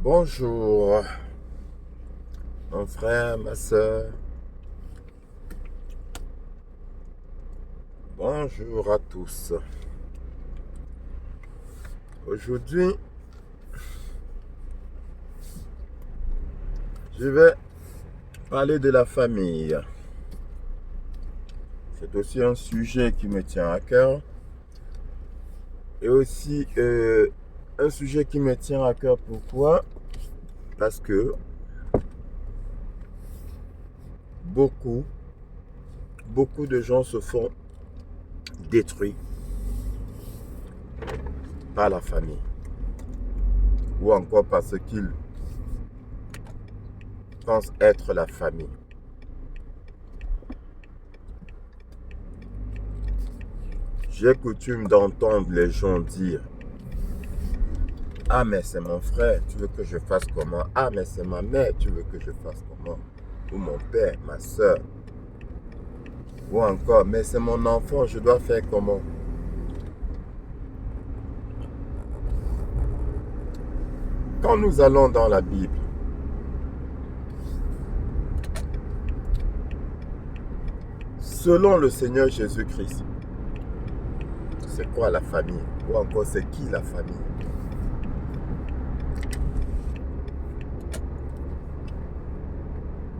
Bonjour, mon frère, ma soeur. Bonjour à tous. Aujourd'hui, je vais parler de la famille. C'est aussi un sujet qui me tient à cœur. Et aussi un sujet qui me tient à cœur. Pourquoi? Parce que beaucoup de gens se font détruire par la famille. Ou encore parce qu'ils pensent être la famille. J'ai coutume d'entendre les gens dire: ah, mais c'est mon frère, tu veux que je fasse comment? Ah, mais c'est ma mère, tu veux que je fasse comment? Ou mon père, ma soeur. Ou encore, mais c'est mon enfant, je dois faire comment? Quand nous allons dans la Bible, selon le Seigneur Jésus-Christ, c'est quoi la famille? Ou encore, c'est qui la famille?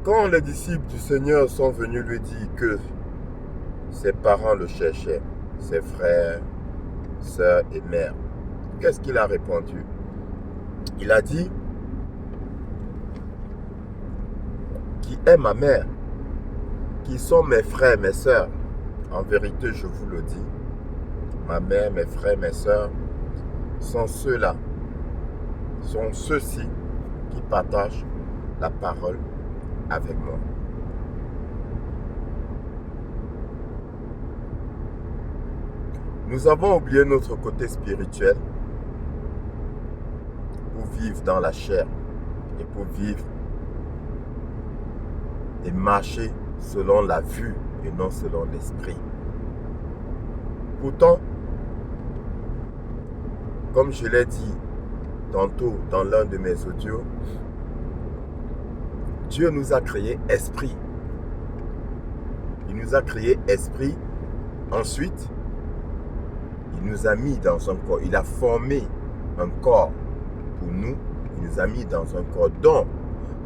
Quand les disciples du Seigneur sont venus lui dire que ses parents le cherchaient, ses frères, sœurs et mères, qu'est-ce qu'il a répondu? Il a dit: qui est ma mère? Qui sont mes frères, mes sœurs? En vérité, je vous le dis, ma mère, mes frères, mes sœurs sont ceux-là, sont ceux-ci qui partagent la parole avec moi. Nous avons oublié notre côté spirituel pour vivre dans la chair et pour vivre et marcher selon la vue et non selon l'esprit. Pourtant, comme je l'ai dit tantôt dans l'un de mes audios, Dieu nous a créé esprit. Il nous a créé esprit. Ensuite, il nous a mis dans un corps. Il a formé un corps pour nous. Il nous a mis dans un corps. Donc,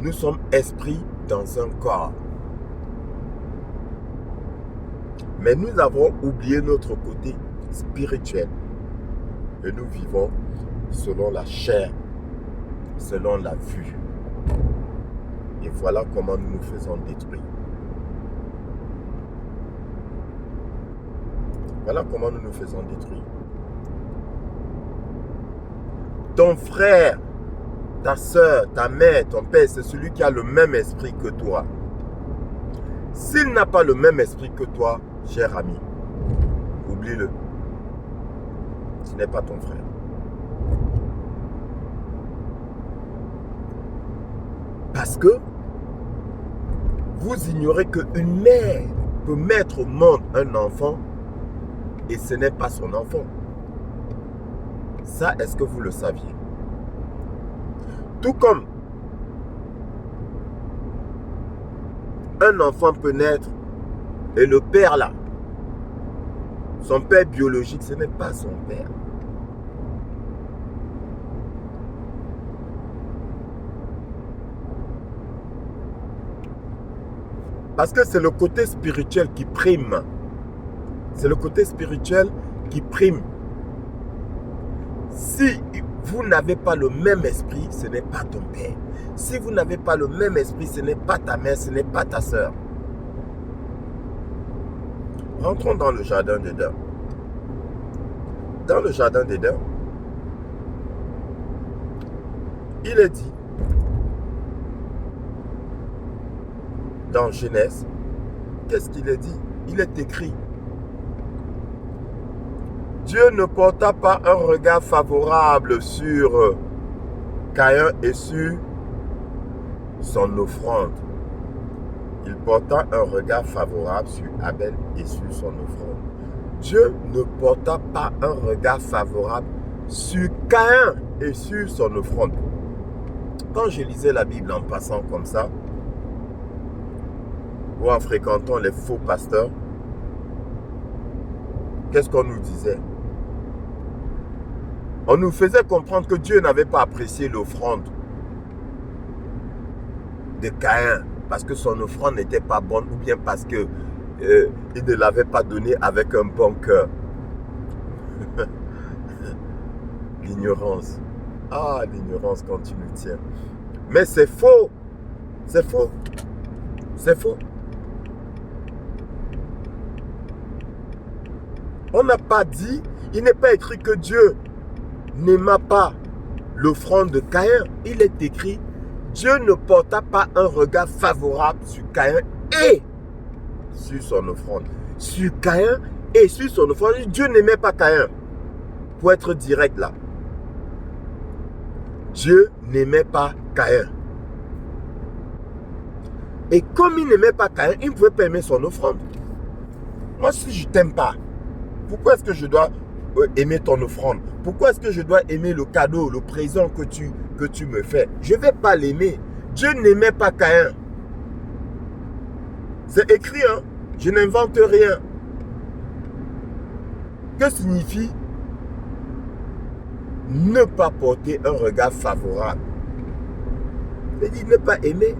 nous sommes esprits dans un corps. Mais nous avons oublié notre côté spirituel. Et nous vivons selon la chair, selon la vue. Et voilà comment nous nous faisons détruire. Voilà comment nous nous faisons détruire. Ton frère, ta soeur, ta mère, ton père, c'est celui qui a le même esprit que toi. S'il n'a pas le même esprit que toi, cher ami, oublie-le. Ce n'est pas ton frère. Parce que vous ignorez qu'une mère peut mettre au monde un enfant et ce n'est pas son enfant. Ça, est-ce que vous le saviez? Tout comme un enfant peut naître et le père là, son père biologique, ce n'est pas son père. Parce que c'est le côté spirituel qui prime. C'est le côté spirituel qui prime. Si vous n'avez pas le même esprit, ce n'est pas ton père. Si vous n'avez pas le même esprit, ce n'est pas ta mère, ce n'est pas ta soeur. Rentrons dans le jardin d'Éden. Dans le jardin d'Éden, il est dit, dans Genèse, qu'est-ce qu'il est dit? Il est écrit: Dieu ne porta pas un regard favorable sur Caïn et sur son offrande. Il porta un regard favorable sur Abel et sur son offrande. Dieu ne porta pas un regard favorable sur Caïn et sur son offrande. quand je lisais la Bible en passant comme ça, ou en fréquentant les faux pasteurs, qu'est-ce qu'on nous disait? On nous faisait comprendre que Dieu n'avait pas apprécié l'offrande de Caïn parce que son offrande n'était pas bonne ou bien parce que il ne l'avait pas donnée avec un bon cœur. L'ignorance. Ah, l'ignorance quand tu nous tiens. Mais c'est faux. C'est faux. C'est faux. On n'a pas dit, il n'est pas écrit que Dieu n'aima pas l'offrande de Caïn. Il est écrit, Dieu ne porta pas un regard favorable sur Caïn et sur son offrande. Sur Caïn et sur son offrande. Dieu n'aimait pas Caïn. Pour être direct là. Dieu n'aimait pas Caïn. Et comme il n'aimait pas Caïn, il ne pouvait pas aimer son offrande. Moi, si je ne t'aime pas, pourquoi est-ce que je dois aimer ton offrande? Pourquoi est-ce que je dois aimer le cadeau, le présent que tu me fais? Je ne vais pas l'aimer. Dieu n'aimait pas Caïn. C'est écrit, hein? Je n'invente rien. Que signifie ne pas porter un regard favorable? Il dit ne pas aimer.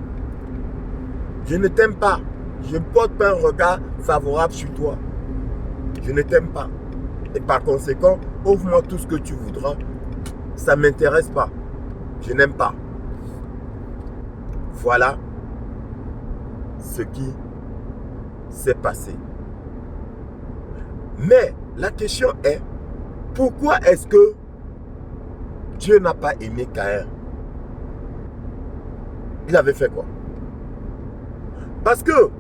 Je ne t'aime pas. Je ne porte pas un regard favorable sur toi. Je ne t'aime pas. Et par conséquent, offre-moi tout ce que tu voudras. Ça ne m'intéresse pas. Je n'aime pas. Voilà ce qui s'est passé. Mais la question est, pourquoi est-ce que Dieu n'a pas aimé Caïn? Il avait fait quoi? Parce que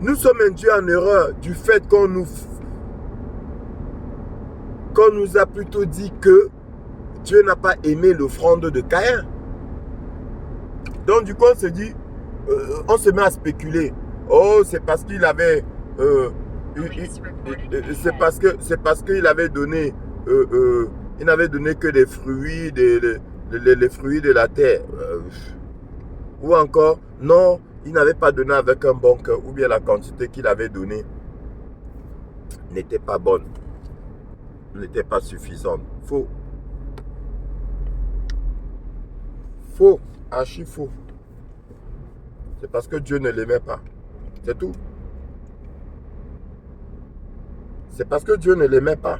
nous sommes induits en erreur du fait qu'on nous a plutôt dit que Dieu n'a pas aimé l'offrande de Caïn. Donc du coup on se dit, on se met à spéculer. Oh, c'est parce qu'il avait, c'est parce qu'il avait donné, il n'avait donné que des fruits, les fruits de la terre. Ou encore, non, il n'avait pas donné avec un bon cœur, ou bien la quantité qu'il avait donnée n'était pas bonne, n'était pas suffisante. Faux. Faux, archi faux. C'est parce que Dieu ne l'aimait pas. C'est tout. C'est parce que Dieu ne l'aimait pas.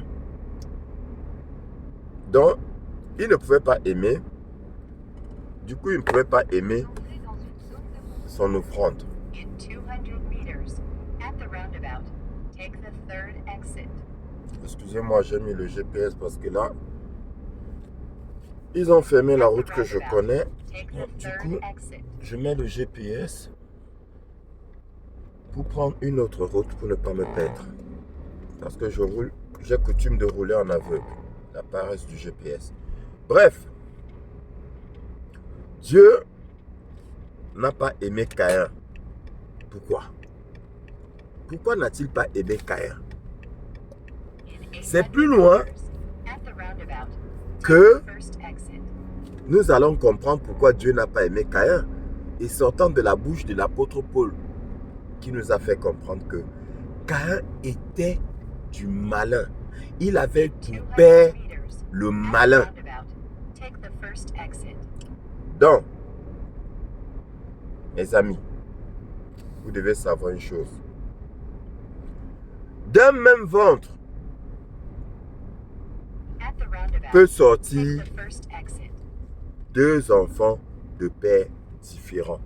Donc, il ne pouvait pas aimer. Du coup, il ne pouvait pas aimer son offrande. Excusez-moi, j'ai mis le GPS parce que là, ils ont fermé la route que je connais. Du coup, je mets le GPS pour prendre une autre route pour ne pas me perdre. Parce que j'ai coutume de rouler en aveugle. La paresse du GPS. Bref, Dieu n'a pas aimé Caïn. Pourquoi? Pourquoi n'a-t-il pas aimé Caïn? C'est plus loin que nous allons comprendre pourquoi Dieu n'a pas aimé Caïn. Et sortant de la bouche de l'apôtre Paul, qui nous a fait comprendre que Caïn était du malin. Il avait pour père le malin. Donc, mes amis, vous devez savoir une chose. D'un même ventre peut sortir deux enfants de pères différents.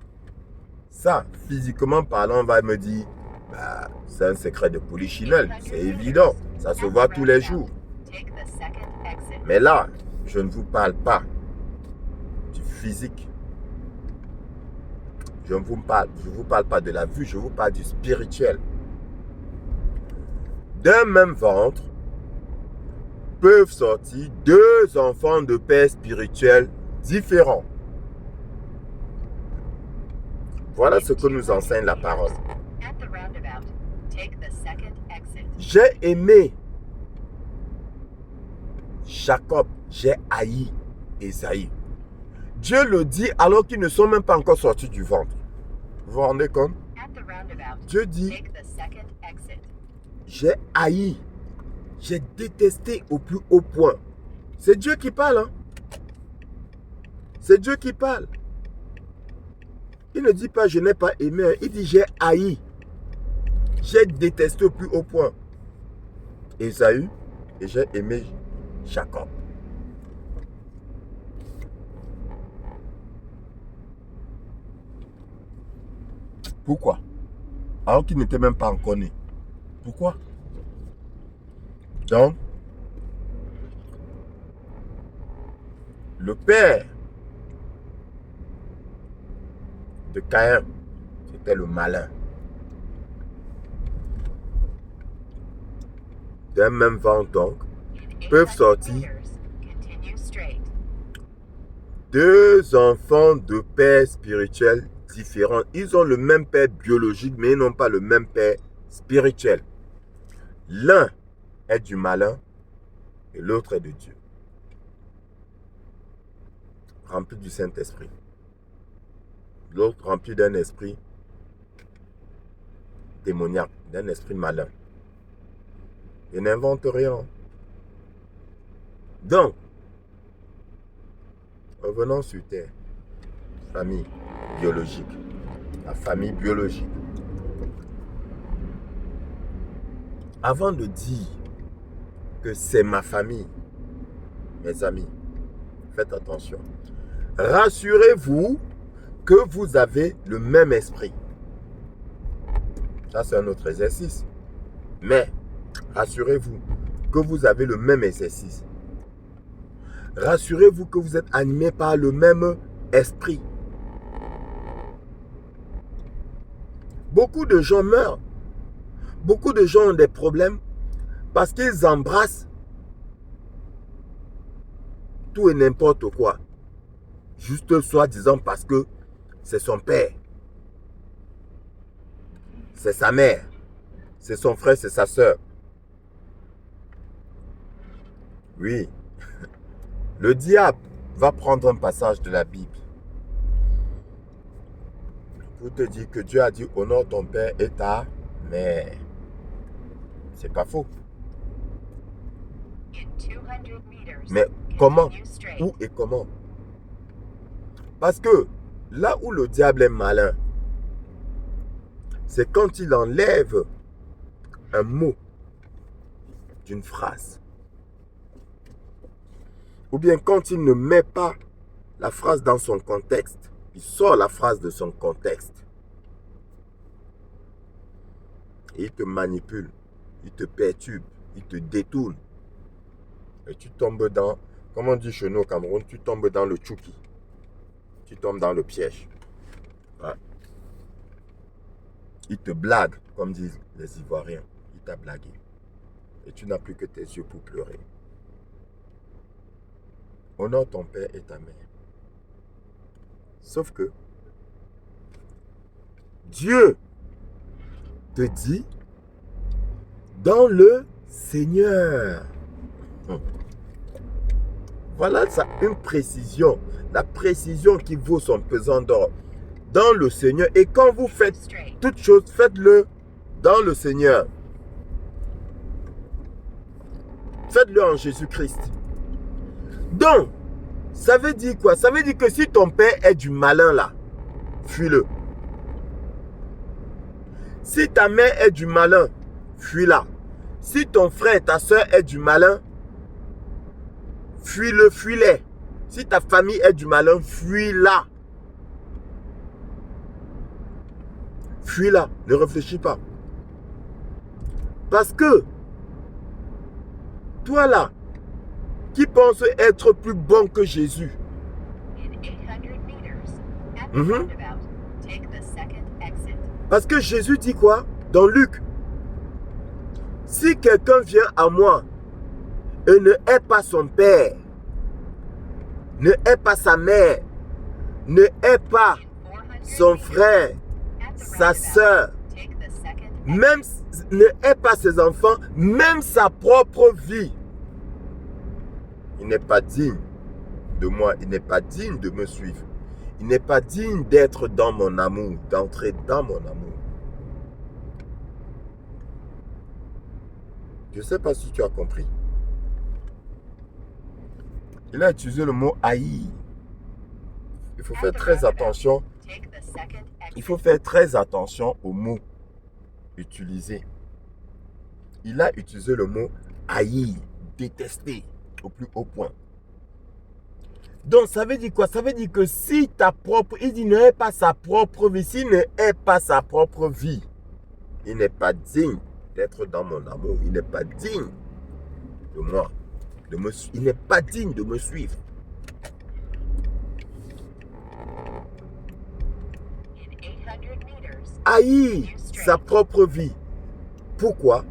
Ça, physiquement parlant, on va me dire, bah, c'est un secret de polichinelle, c'est évident, ça se voit tous les jours. Mais là, je ne vous parle pas du physique. Je ne vous parle pas de la vue, je vous parle du spirituel. D'un même ventre peuvent sortir deux enfants de pères spirituels différents. Voilà ce que nous enseigne la parole. J'ai aimé Jacob, j'ai haï Ésaïe. Dieu le dit alors qu'ils ne sont même pas encore sortis du ventre. Vous vous rendez compte? Dieu dit, j'ai haï, j'ai détesté au plus haut point. C'est Dieu qui parle. Hein? C'est Dieu qui parle. Il ne dit pas je n'ai pas aimé. Il dit j'ai haï. J'ai détesté au plus haut point Ésaü et j'ai aimé Jacob. Pourquoi? Alors qu'il n'était même pas encore né. Pourquoi? Donc, le père de Caïn, c'était le malin. D'un même vent donc, peuvent sortir deux enfants de pères spirituels différents. Ils ont le même père biologique, mais ils n'ont pas le même père spirituel. L'un est du malin et l'autre est de Dieu. Rempli du Saint-Esprit. L'autre rempli d'un esprit démoniaque, d'un esprit malin. Il n'invente rien. Donc, revenons sur terre. Famille biologique. La famille biologique. Avant de dire que c'est ma famille, mes amis, faites attention. Rassurez-vous que vous avez le même esprit. Ça, c'est un autre exercice. Mais, rassurez-vous que vous avez le même exercice. Rassurez-vous que vous êtes animé par le même esprit. Beaucoup de gens meurent. Beaucoup de gens ont des problèmes parce qu'ils embrassent tout et n'importe quoi. Juste soi-disant parce que c'est son père. C'est sa mère. C'est son frère, c'est sa soeur. Oui. Le diable va prendre un passage de la Bible pour te dire que Dieu a dit honore ton père et ta mère. C'est pas faux. Mais comment? Où et comment? Parce que là où le diable est malin, c'est quand il enlève un mot d'une phrase. Ou bien quand il ne met pas la phrase dans son contexte. Il sort la phrase de son contexte. Et il te manipule, il te perturbe, il te détourne. Et tu tombes dans, comme on dit chez nous au Cameroun, tu tombes dans le tchouki. Tu tombes dans le piège. Ouais. Il te blague, comme disent les Ivoiriens. Il t'a blagué. Et tu n'as plus que tes yeux pour pleurer. Honore ton père et ta mère. Sauf que Dieu te dit dans le Seigneur. Voilà ça, une précision. La précision qui vaut son pesant d'or. Dans le Seigneur. Et quand vous faites toute chose, faites-le dans le Seigneur. Faites-le en Jésus-Christ. Donc, ça veut dire quoi? Ça veut dire que si ton père est du malin là, fuis-le. Si ta mère est du malin, fuis-la. Si ton frère, ta soeur est du malin, fuis-le, fuis-les. Si ta famille est du malin, fuis-la. Fuis-la, ne réfléchis pas. Parce que, toi là, qui pense être plus bon que Jésus, parce que Jésus dit quoi dans Luc? Si quelqu'un vient à moi et ne hait pas son père, ne hait pas sa mère, ne hait pas son frère, sa soeur, même ne hait pas ses enfants, même sa propre vie, il n'est pas digne de moi. Il n'est pas digne de me suivre. Il n'est pas digne d'être dans mon amour, d'entrer dans mon amour. Je ne sais pas si tu as compris. Il a utilisé le mot haïr. Il faut faire très attention. Il faut faire très attention aux mots utilisés. Il a utilisé le mot haïr, détester au plus haut point. Donc ça veut dire quoi? Ça veut dire que si ta propre, il dit ne est pas sa propre vie, s'il ne est pas sa propre vie, il n'est pas digne d'être dans mon amour. Il n'est pas digne de moi. Il n'est pas digne de me suivre. Haïr sa propre vie. Pourquoi?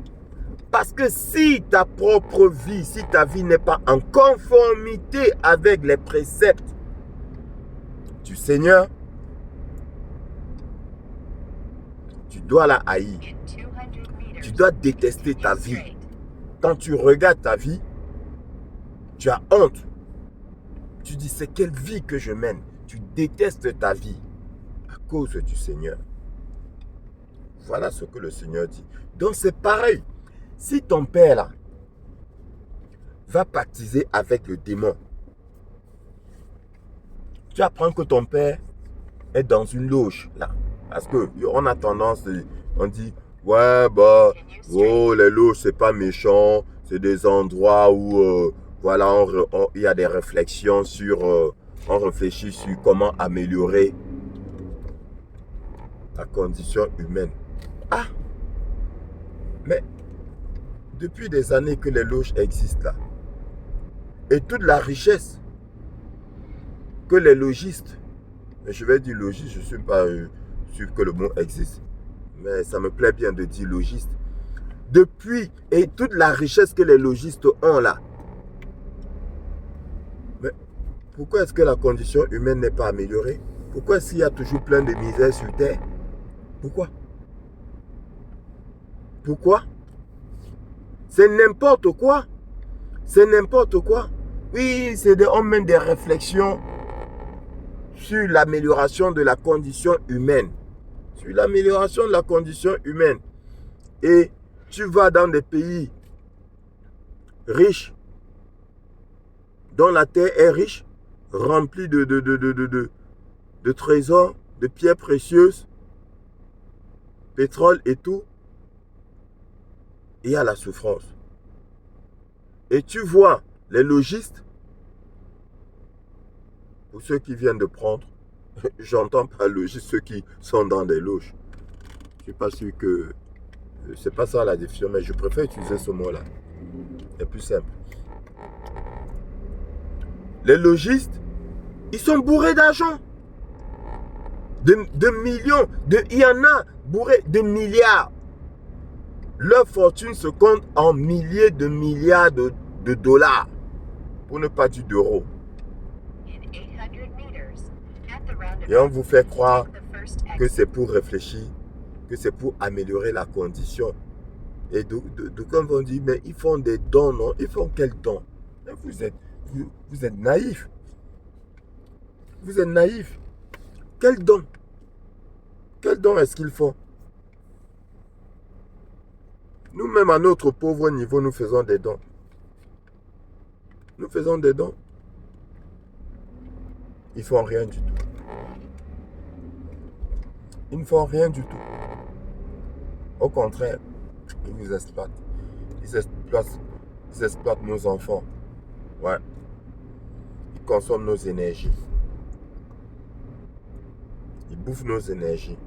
Parce que si ta propre vie, si ta vie n'est pas en conformité avec les préceptes du Seigneur, tu dois la haïr. Tu dois détester ta vie. Quand tu regardes ta vie, tu as honte. Tu dis, c'est quelle vie que je mène? Tu détestes ta vie à cause du Seigneur. Voilà ce que le Seigneur dit. Donc c'est pareil. Si ton père là va pactiser avec le démon, tu apprends que ton père est dans une loge là. Parce qu'on a tendance, on dit, ouais, bah, oh, les loges, c'est pas méchant. C'est des endroits où, voilà, il y a des réflexions sur, on réfléchit sur comment améliorer la condition humaine. Ah, mais depuis des années que les loges existent là, et toute la richesse que les logistes, je vais dire logiste, je ne suis pas sûr que le mot existe, mais ça me plaît bien de dire logiste. Depuis, et toute la richesse que les logistes ont là, mais pourquoi est-ce que la condition humaine n'est pas améliorée? Pourquoi est-ce qu'il y a toujours plein de misère sur terre? Pourquoi? Pourquoi? C'est n'importe quoi. C'est n'importe quoi. Oui, on mène des réflexions sur l'amélioration de la condition humaine. Sur l'amélioration de la condition humaine. Et tu vas dans des pays riches, dont la terre est riche, remplie de trésors, de pierres précieuses, pétrole et tout. Il y a la souffrance. Et tu vois les logistes, pour ceux qui viennent de prendre, j'entends pas logiste, ceux qui sont dans des loges. Je ne suis pas sûr que c'est pas ça la définition, mais je préfère utiliser ce mot-là. C'est plus simple. Les logistes, ils sont bourrés d'argent. De millions. Il y en a bourrés de milliards. Leur fortune se compte en milliers de milliards de dollars, pour ne pas dire d'euros. Et on vous fait croire que c'est pour réfléchir, que c'est pour améliorer la condition. Et comme on dit, mais ils font des dons, non? Ils font quels dons? Vous êtes naïfs. Vous êtes naïfs. Quel don? Quel don est-ce qu'ils font? Nous-mêmes, à notre pauvre niveau, nous faisons des dons. Nous faisons des dons. Ils ne font rien du tout. Ils ne font rien du tout. Au contraire, ils nous exploitent. Ils exploitent nos enfants. Ouais. Ils consomment nos énergies. Ils bouffent nos énergies.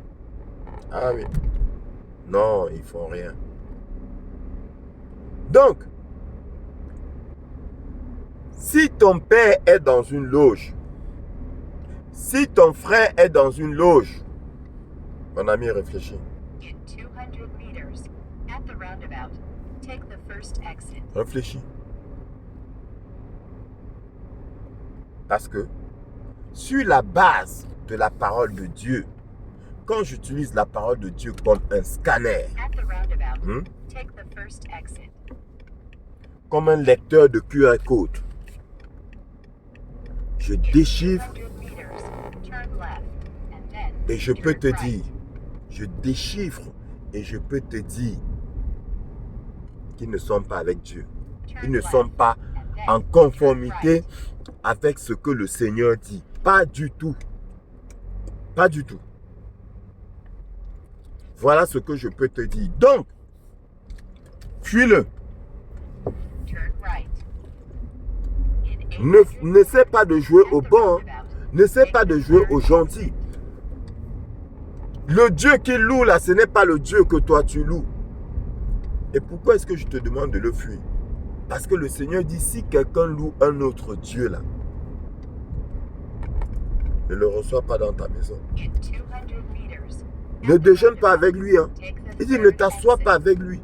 Ah oui. Non, ils ne font rien. Donc, si ton père est dans une loge, si ton frère est dans une loge, mon ami, réfléchis. Réfléchis. Parce que, sur la base de la parole de Dieu, quand j'utilise la parole de Dieu comme un scanner, comme un lecteur de QR code, je déchiffre et je peux te dire, je déchiffre et je peux te dire qu'ils ne sont pas avec Dieu. Ils ne sont pas en conformité avec ce que le Seigneur dit. Pas du tout. Pas du tout. Voilà ce que je peux te dire. Donc, fuis-le. N'essaie pas de jouer au bon. N'essaie pas de jouer au gentil. Le Dieu qui loue là, ce n'est pas le Dieu que toi tu loues. Et pourquoi est-ce que je te demande de le fuir? Parce que le Seigneur dit, si quelqu'un loue un autre Dieu là, ne le reçois pas dans ta maison. Ne déjeune pas avec lui. Hein. Il dit, ne t'assois pas avec lui.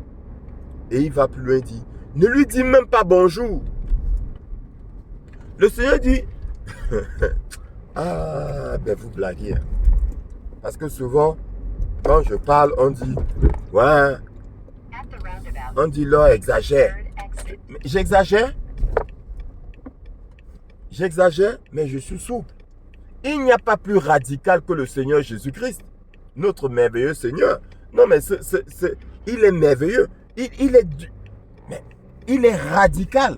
Et il va plus loin, il dit, ne lui dis même pas bonjour. Le Seigneur dit, ah, ben vous blaguez. Hein. Parce que souvent, quand je parle, on dit, ouais, on dit là, exagère. J'exagère? J'exagère, mais je suis souple. Il n'y a pas plus radical que le Seigneur Jésus-Christ, notre merveilleux Seigneur. Non, mais il est merveilleux. Il est radical.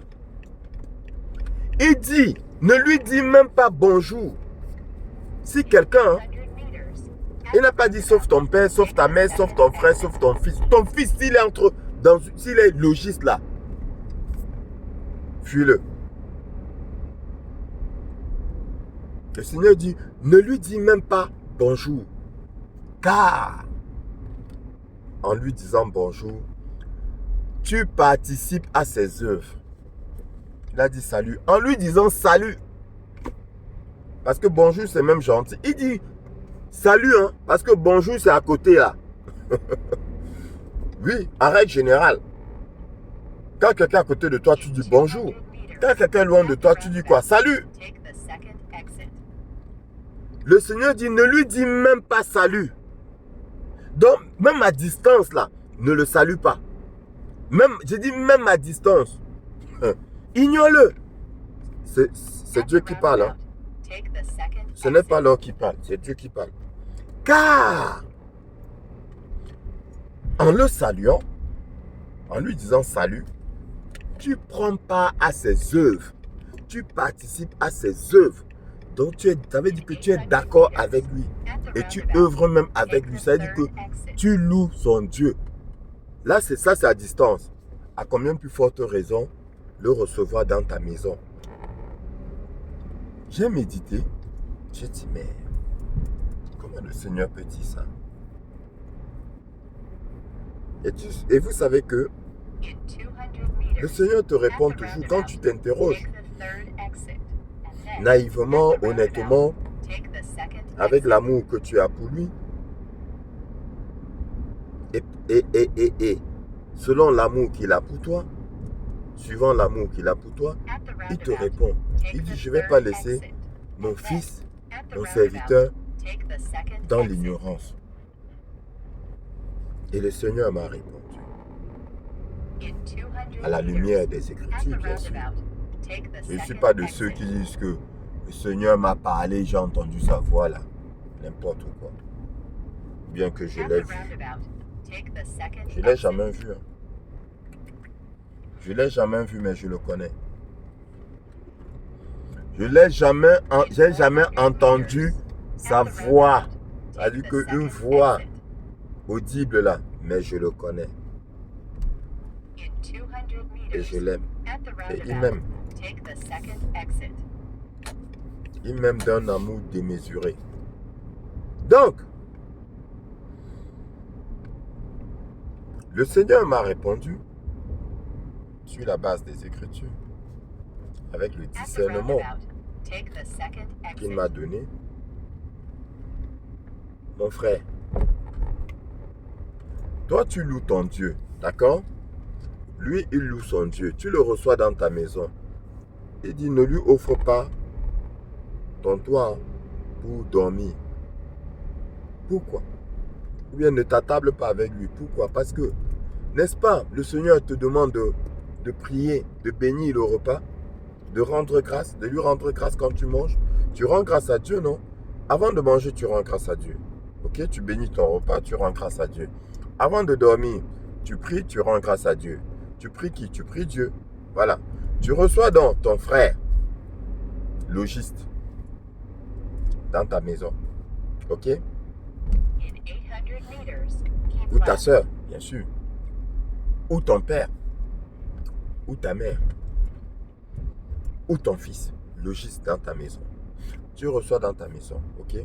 Il dit, ne lui dis même pas bonjour. Si quelqu'un, il n'a pas dit sauf ton père, sauf ta mère, sauf ton frère, sauf ton fils. Ton fils, s'il est s'il est logiste là, fuis-le. Le Seigneur dit, ne lui dis même pas bonjour. Car, en lui disant bonjour, tu participes à ses œuvres. Il a dit salut. En lui disant salut. Parce que bonjour, c'est même gentil. Il dit salut, hein, parce que bonjour, c'est à côté là. Oui, en règle générale. Quand quelqu'un est à côté de toi, tu dis bonjour. Quand quelqu'un est loin de toi, tu dis quoi? Salut. Le Seigneur dit, ne lui dis même pas salut. Donc, même à distance là, ne le salue pas. J'ai dit même à distance. Ignore-le. C'est Dieu qui parle. Hein. Ce n'est pas l'homme qui parle, c'est Dieu qui parle. Car, en le saluant, en lui disant salut, tu prends part à ses œuvres. Tu participes à ses œuvres. Donc, ça veut dire que tu es d'accord avec lui. Et tu œuvres même avec lui. Ça veut dire que tu loues son Dieu. Là, c'est à distance. À combien plus forte raison le recevoir dans ta maison? J'ai médité. J'ai dit, mais comment le Seigneur peut dire ça? Et vous savez que le Seigneur te répond toujours quand tu t'interroges. Naïvement, honnêtement, avec l'amour que tu as pour lui. Et selon l'amour qu'il a pour toi, suivant l'amour qu'il a pour toi, il te répond. Il dit, je ne vais pas laisser mon fils, mon serviteur, dans l'ignorance. Et le Seigneur m'a répondu. À la lumière des Écritures, bien sûr. Je ne suis pas de ceux qui disent que le Seigneur m'a parlé, j'ai entendu sa voix là. N'importe quoi. Bien que je l'ai vu. Je ne l'ai jamais vu. Hein. Je ne l'ai jamais vu, mais je le connais. Je n'ai jamais entendu sa voix. C'est-à-dire qu'une voix audible là, mais je le connais. Et je l'aime. Et il m'aime. Il m'aime d'un amour démesuré. Donc, le Seigneur m'a répondu sur la base des Écritures, avec le discernement qu'il m'a donné. Mon frère, toi tu loues ton Dieu, d'accord? Lui, il loue son Dieu. Tu le reçois dans ta maison. Il dit, ne lui offre pas ton toit pour dormir. Pourquoi? Ou bien ne t'attable pas avec lui. Pourquoi? Parce que, n'est-ce pas, le Seigneur te demande de prier, de bénir le repas. de rendre grâce, de lui rendre grâce quand tu manges. Tu rends grâce à Dieu, non? Avant de manger, tu rends grâce à Dieu. Ok? Tu bénis ton repas, tu rends grâce à Dieu. Avant de dormir, tu pries, tu rends grâce à Dieu. Tu pries qui? Tu pries Dieu. Voilà. Tu reçois donc ton frère, logiste, dans ta maison. Ok? Ou ta soeur, bien sûr. Ou ton père. Ou ta mère. Ou ton fils, logiste dans ta maison. Tu reçois dans ta maison, ok?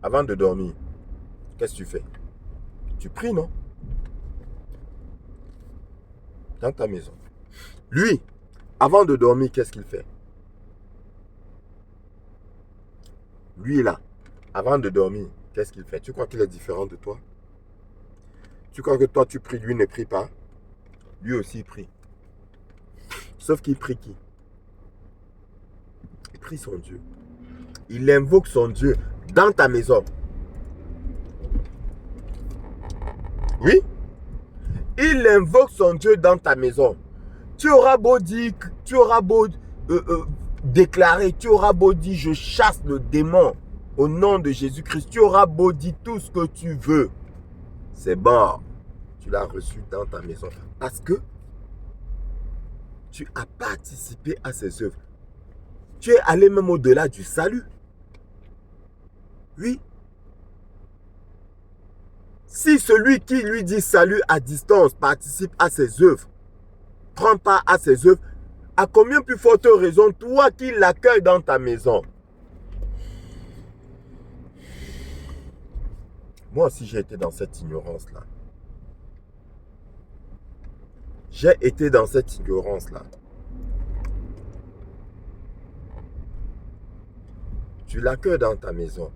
Avant de dormir, qu'est-ce que tu fais? Tu pries, non? Dans ta maison. Lui, avant de dormir, qu'est-ce qu'il fait? Lui, là, avant de dormir, qu'est-ce qu'il fait? Tu crois qu'il est différent de toi? Tu crois que toi, tu pries, lui ne prie pas? Lui aussi, il prie. Sauf qu'il prie qui? Il prie son Dieu. Il invoque son Dieu dans ta maison. Oui? Il invoque son Dieu dans ta maison. Tu auras beau dire, tu auras beau déclarer, tu auras beau dire je chasse le démon au nom de Jésus-Christ. Tu auras beau dire tout ce que tu veux. C'est bon. Tu l'as reçu dans ta maison. Parce que tu as participé à ses œuvres. Tu es allé même au-delà du salut. Oui. Si celui qui lui dit salut à distance participe à ses œuvres, prend part à ses œuvres, à combien plus forte raison, toi qui l'accueilles dans ta maison? Moi aussi, j'ai été dans cette ignorance-là. J'ai été dans cette ignorance-là. Tu l'accueilles dans ta maison.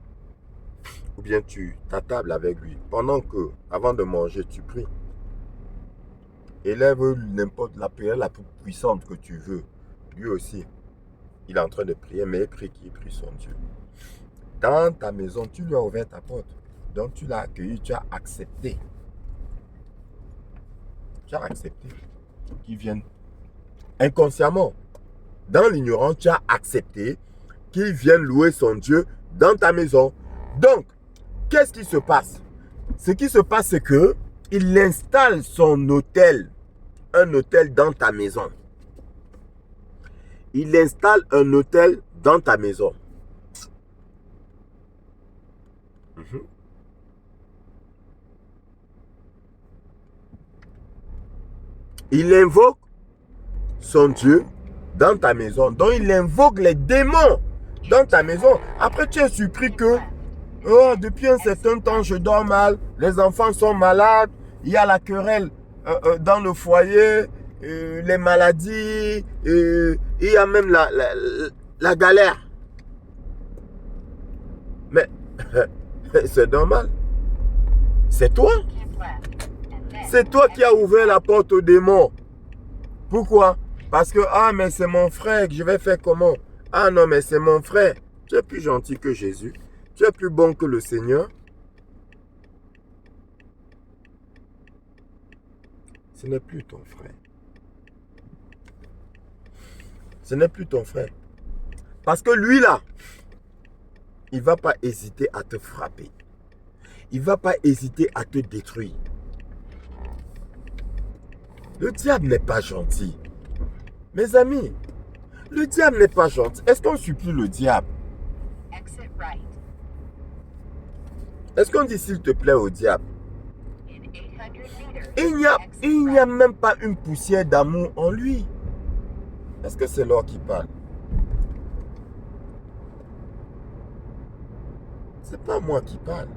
Ou bien tu t'attables avec lui. Pendant que, avant de manger, tu pries. Élève n'importe la prière la plus puissante que tu veux. Lui aussi, il est en train de prier, mais il prie qui? Il prie son Dieu. Dans ta maison, tu lui as ouvert ta porte. Donc tu l'as accueilli, tu as accepté. Tu as accepté qu'il vienne inconsciemment. Dans l'ignorance, tu as accepté qu'il vienne louer son Dieu dans ta maison. Donc, qu'est-ce qui se passe? Ce qui se passe, c'est que il installe son hôtel, un hôtel dans ta maison. Il installe un hôtel dans ta maison. Il invoque son Dieu dans ta maison. Donc, il invoque les démons dans ta maison. Après, tu es surpris que oh, depuis un certain temps, je dors mal. Les enfants sont malades. Il y a la querelle dans le foyer. Les maladies. Il y a même la galère. Mais c'est normal. C'est toi. C'est toi qui as ouvert la porte aux démons. Pourquoi? Parce que, ah, mais c'est mon frère, je vais faire comment? Ah non, mais c'est mon frère. Tu es plus gentil que Jésus. Tu es plus bon que le Seigneur. Ce n'est plus ton frère. Ce n'est plus ton frère. Parce que lui là, il ne va pas hésiter à te frapper. Il ne va pas hésiter à te détruire. Le diable n'est pas gentil. Mes amis, le diable n'est pas gentil. Est-ce qu'on supplie le diable? Est-ce qu'on dit s'il te plaît au diable? Il n'y a même pas une poussière d'amour en lui. Est-ce que c'est l'or qui parle? C'est pas moi qui parle.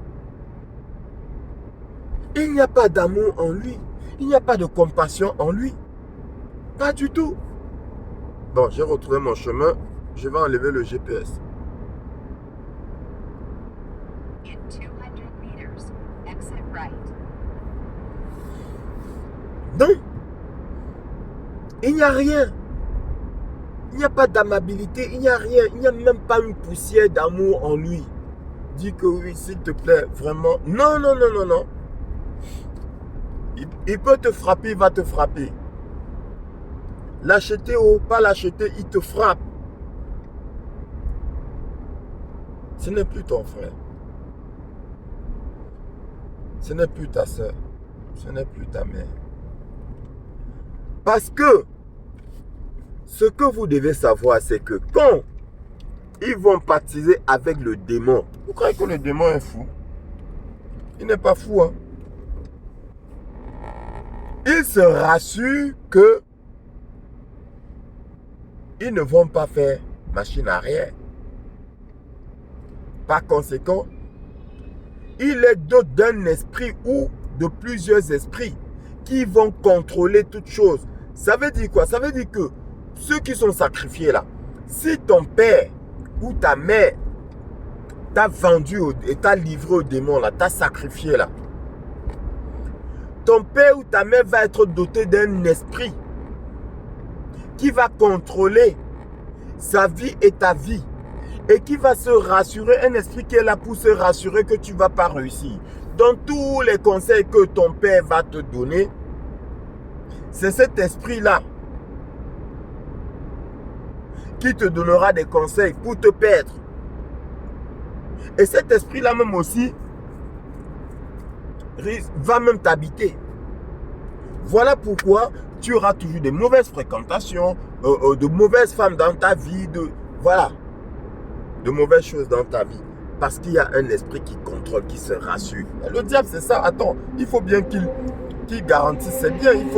Il n'y a pas d'amour en lui. Il n'y a pas de compassion en lui. Pas du tout. Bon, j'ai retrouvé mon chemin. Je vais enlever le GPS. Non. Il n'y a rien. Il n'y a pas d'amabilité. Il n'y a rien. Il n'y a même pas une poussière d'amour en lui. Dis que oui, s'il te plaît, vraiment. Non, non, non, non, non. Il peut te frapper, il va te frapper. L'acheter ou pas l'acheter, il te frappe. Ce n'est plus ton frère. Ce n'est plus ta soeur. Ce n'est plus ta mère. Parce que ce que vous devez savoir, c'est que quand ils vont pactiser avec le démon, vous croyez que le démon est fou? Il n'est pas fou, hein? Ils se rassurent que ils ne vont pas faire machine arrière. Par conséquent, il est doté d'un esprit ou de plusieurs esprits qui vont contrôler toutes choses. Ça veut dire quoi? Ça veut dire que ceux qui sont sacrifiés là, si ton père ou ta mère t'a vendu et t'a livré au démon là, t'a sacrifié là, ton père ou ta mère va être doté d'un esprit qui va contrôler sa vie et ta vie. Et qui va se rassurer, un esprit qui est là pour se rassurer que tu ne vas pas réussir. Dans tous les conseils que ton père va te donner, c'est cet esprit-là qui te donnera des conseils pour te perdre. Et cet esprit-là même aussi va même t'habiter. Voilà pourquoi tu auras toujours des mauvaises fréquentations, de mauvaises femmes dans ta vie, de mauvaises choses dans ta vie. Parce qu'il y a un esprit qui contrôle, qui se rassure. Et le diable, c'est ça. Attends, il faut bien qu'il garantisse ses biens. Il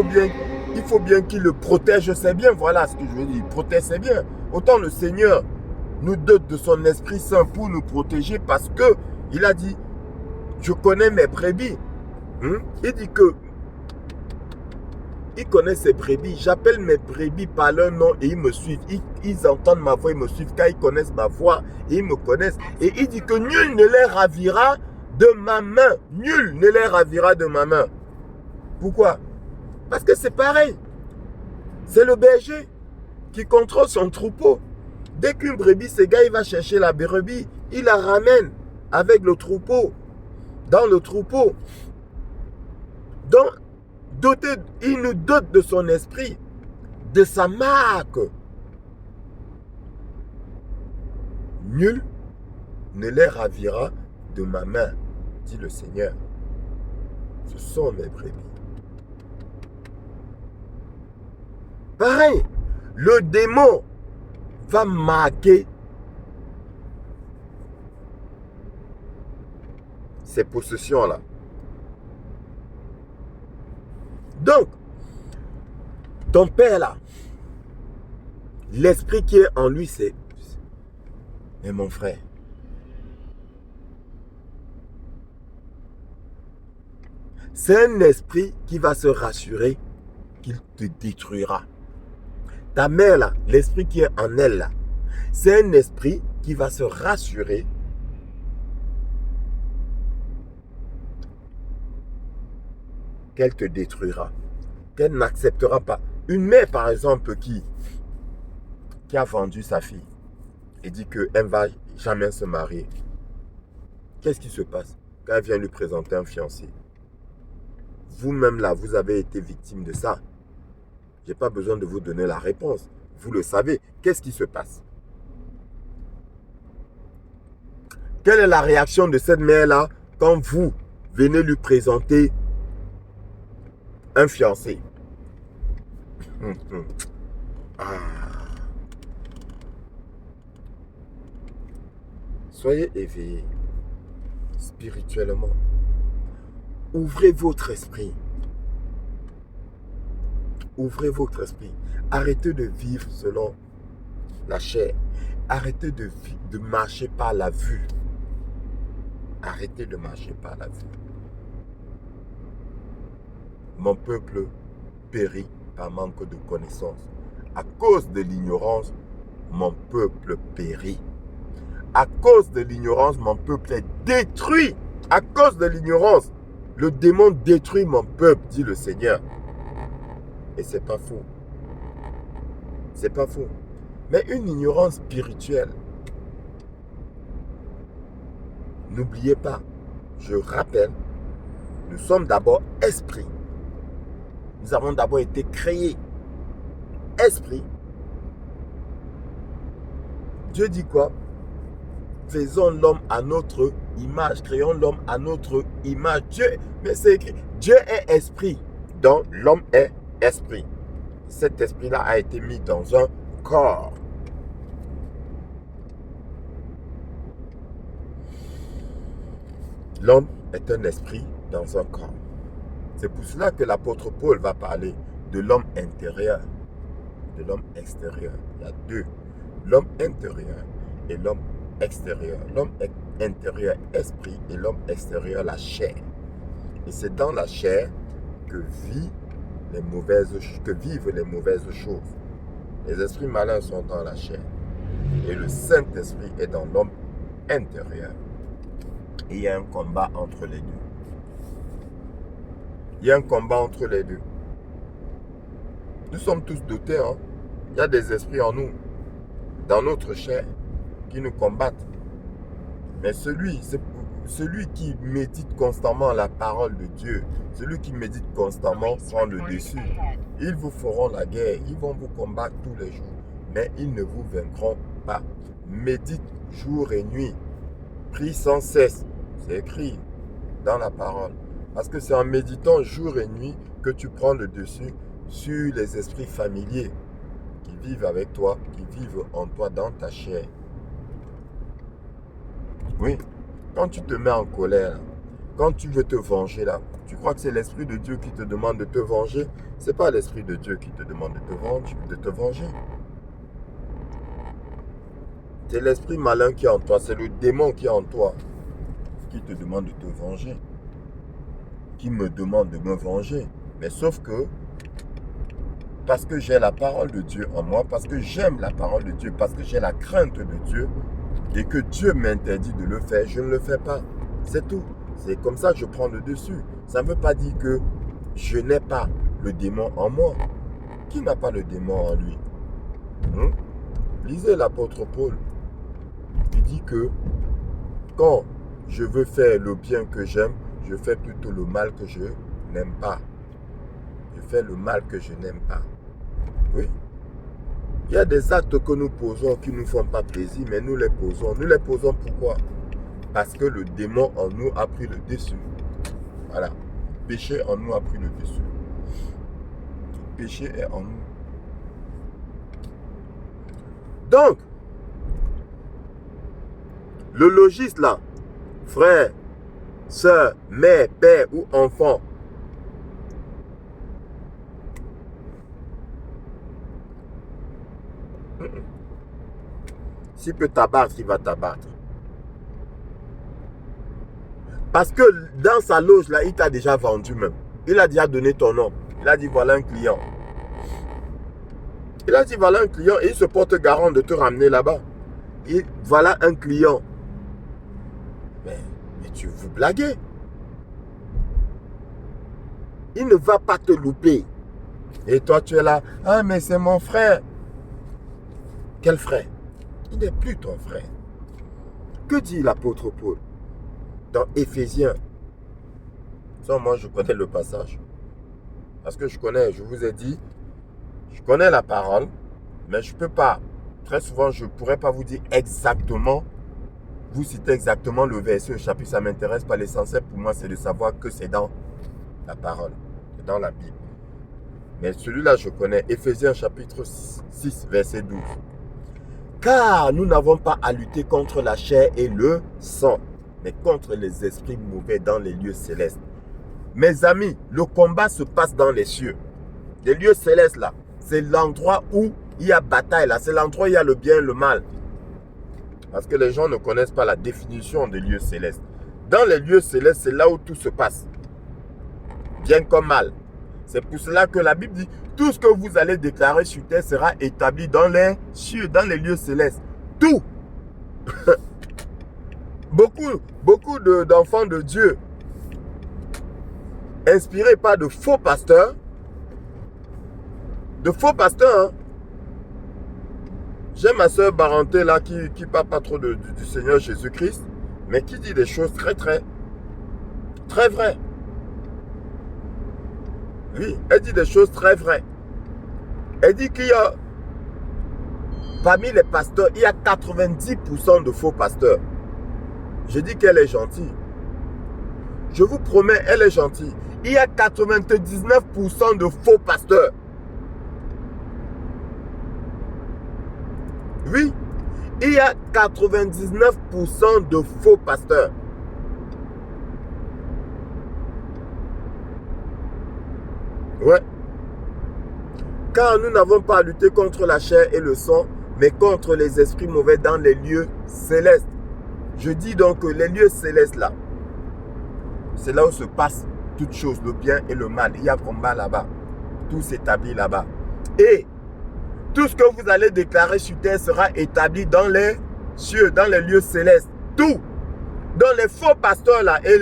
faut bien qu'il le protège ses biens. Voilà ce que je veux dire. Il protège ses biens. Autant le Seigneur nous dote de son Esprit Saint pour nous protéger parce que il a dit, je connais mes brebis. Il dit que il connaît ses brebis. J'appelle mes brebis par leur nom et ils me suivent. Ils entendent ma voix, ils me suivent car ils connaissent ma voix et ils me connaissent. Et il dit que nul ne les ravira de ma main. Nul ne les ravira de ma main. Pourquoi? Parce que c'est pareil. C'est le berger qui contrôle son troupeau. Dès qu'une brebis s'égare, il va chercher la brebis. Il la ramène avec le troupeau. Dans le troupeau. Donc, il nous dote de son esprit, de sa marque. Nul ne les ravira de ma main, dit le Seigneur. Ce sont mes brebis. Pareil, le démon va marquer ces possessions-là. Donc, ton père là, l'esprit qui est en lui, c'est... Mais mon frère, c'est un esprit qui va se rassurer qu'il te détruira. Ta mère là, l'esprit qui est en elle là, c'est un esprit qui va se rassurer qu'elle te détruira, qu'elle n'acceptera pas. Une mère, par exemple, qui a vendu sa fille et dit qu'elle ne va jamais se marier. Qu'est-ce qui se passe quand elle vient lui présenter un fiancé? Vous-même là, vous avez été victime de ça. Je n'ai pas besoin de vous donner la réponse. Vous le savez. Qu'est-ce qui se passe? Quelle est la réaction de cette mère-là quand vous venez lui présenter un fiancé? Soyez éveillés spirituellement. Ouvrez votre esprit. Ouvrez votre esprit. Arrêtez de vivre selon la chair. Arrêtez de marcher par la vue. Arrêtez de marcher par la vue. Mon peuple périt par manque de connaissance. À cause de l'ignorance, mon peuple périt. À cause de l'ignorance, mon peuple est détruit. À cause de l'ignorance, le démon détruit mon peuple, dit le Seigneur. Et c'est pas faux. C'est pas faux. Mais une ignorance spirituelle. N'oubliez pas, je rappelle, nous sommes d'abord esprits. Nous avons d'abord été créés esprit. Dieu dit quoi? Faisons l'homme à notre image, créons l'homme à notre image. Dieu, mais c'est écrit, Dieu est esprit, donc l'homme est esprit. Cet esprit-là a été mis dans un corps. L'homme est un esprit dans un corps. C'est pour cela que l'apôtre Paul va parler de l'homme intérieur, de l'homme extérieur. Il y a deux, l'homme intérieur et l'homme extérieur. L'homme intérieur, esprit, et l'homme extérieur, la chair. Et c'est dans la chair que vivent les mauvaises choses. Les esprits malins sont dans la chair. Et le Saint-Esprit est dans l'homme intérieur. Et il y a un combat entre les deux. Il y a un combat entre les deux. Nous sommes tous dotés. Il y a des esprits en nous, dans notre chair, qui nous combattent. Mais celui qui médite constamment la parole de Dieu, celui qui médite constamment prend le dessus. Ils vous feront la guerre, ils vont vous combattre tous les jours, mais ils ne vous vaincront pas. Médite jour et nuit, prie sans cesse. C'est écrit dans la parole. Parce que c'est en méditant jour et nuit que tu prends le dessus sur les esprits familiers qui vivent avec toi, qui vivent en toi, dans ta chair. Oui, quand tu te mets en colère, quand tu veux te venger là, tu crois que c'est l'Esprit de Dieu qui te demande de te venger? Ce n'est pas l'Esprit de Dieu qui te demande de te venger. C'est l'esprit malin qui est en toi, c'est le démon qui est en toi qui te demande de te venger, qui me demande de me venger. Mais sauf que, parce que j'ai la parole de Dieu en moi, parce que j'aime la parole de Dieu, parce que j'ai la crainte de Dieu, et que Dieu m'interdit de le faire, je ne le fais pas. C'est tout. C'est comme ça que je prends le dessus. Ça ne veut pas dire que je n'ai pas le démon en moi. Qui n'a pas le démon en lui? Lisez l'apôtre Paul. Il dit que quand je veux faire le bien que j'aime, je fais plutôt le mal que je n'aime pas. Je fais le mal que je n'aime pas. Oui. Il y a des actes que nous posons qui ne nous font pas plaisir, mais nous les posons. Nous les posons pourquoi? Parce que le démon en nous a pris le dessus. Voilà. Le péché en nous a pris le dessus. Le péché est en nous. Donc, le logiste là, frère, soeur, mère, père ou enfant, s'il peut t'abattre, il va t'abattre. Parce que dans sa loge là, il t'a déjà vendu même. Il a déjà donné ton nom. Il a dit voilà un client. Il a dit voilà un client et il se porte garant de te ramener là-bas. Et voilà un client. Mais tu veux blaguer. Il ne va pas te louper. Et toi tu es là. Ah mais c'est mon frère. Quel frère? Il n'est plus ton frère. Que dit l'apôtre Paul dans Éphésiens? Ça, moi je connais le passage. Parce que je vous ai dit, je connais la parole, mais je ne peux pas. Très souvent, je ne pourrais pas vous dire exactement, vous citer exactement le verset, le chapitre, ça ne m'intéresse pas. L'essentiel pour moi, c'est de savoir que c'est dans la parole, c'est dans la Bible. Mais celui-là, je connais. Éphésiens chapitre 6, verset 12. Car nous n'avons pas à lutter contre la chair et le sang, mais contre les esprits mauvais dans les lieux célestes. Mes amis, le combat se passe dans les cieux. Les lieux célestes là, c'est l'endroit où il y a bataille là, c'est l'endroit où il y a le bien et le mal. Parce que les gens ne connaissent pas la définition des lieux célestes. Dans les lieux célestes, c'est là où tout se passe. Bien comme mal. C'est pour cela que la Bible dit, tout ce que vous allez déclarer sur terre sera établi dans les cieux, dans les lieux célestes. Tout. Beaucoup d'enfants de Dieu, inspirés par de faux pasteurs, hein. J'ai ma soeur Baranté là qui parle pas trop du Seigneur Jésus-Christ, mais qui dit des choses très vraies. Oui, elle dit des choses très vraies. Elle dit qu'il y a, parmi les pasteurs, il y a 90% de faux pasteurs. Je dis qu'elle est gentille. Je vous promets, elle est gentille. Il y a 99% de faux pasteurs. Oui, il y a 99% de faux pasteurs. Ouais. Car nous n'avons pas à lutter contre la chair et le sang, mais contre les esprits mauvais dans les lieux célestes. Je dis donc que les lieux célestes là, c'est là où se passe toutes choses, le bien et le mal. Il y a combat là-bas. Tout s'établit là-bas. Et tout ce que vous allez déclarer sur terre sera établi dans les cieux, dans les lieux célestes. Tout. Donc les faux pasteurs là et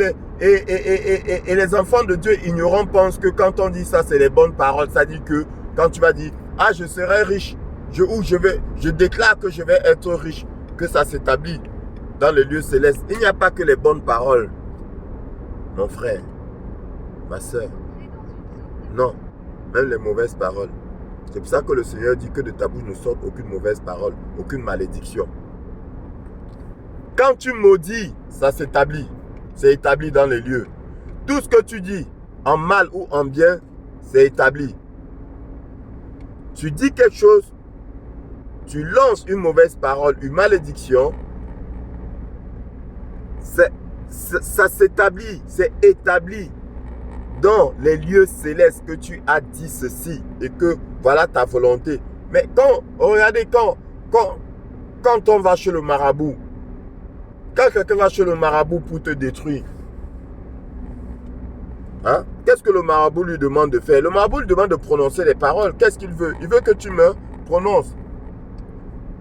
les enfants de Dieu ignorants pensent que quand on dit ça, c'est les bonnes paroles. Ça dit que quand tu vas dire, ah, je serai riche, je déclare que je vais être riche, que ça s'établit dans les lieux célestes. Il n'y a pas que les bonnes paroles. Mon frère, ma soeur, non, même les mauvaises paroles. C'est pour ça que le Seigneur dit que de ta bouche ne sorte aucune mauvaise parole, aucune malédiction. Quand tu maudis, ça s'établit. C'est établi dans les lieux. Tout ce que tu dis, en mal ou en bien, c'est établi. Tu dis quelque chose, tu lances une mauvaise parole, une malédiction, ça s'établit, c'est établi dans les lieux célestes que tu as dit ceci et que voilà ta volonté. Mais regardez, quand on va chez le marabout, quand quelqu'un va chez le marabout pour te détruire, hein, qu'est-ce que le marabout lui demande de faire? Le marabout lui demande de prononcer les paroles. Qu'est-ce qu'il veut? Il veut que tu me prononces.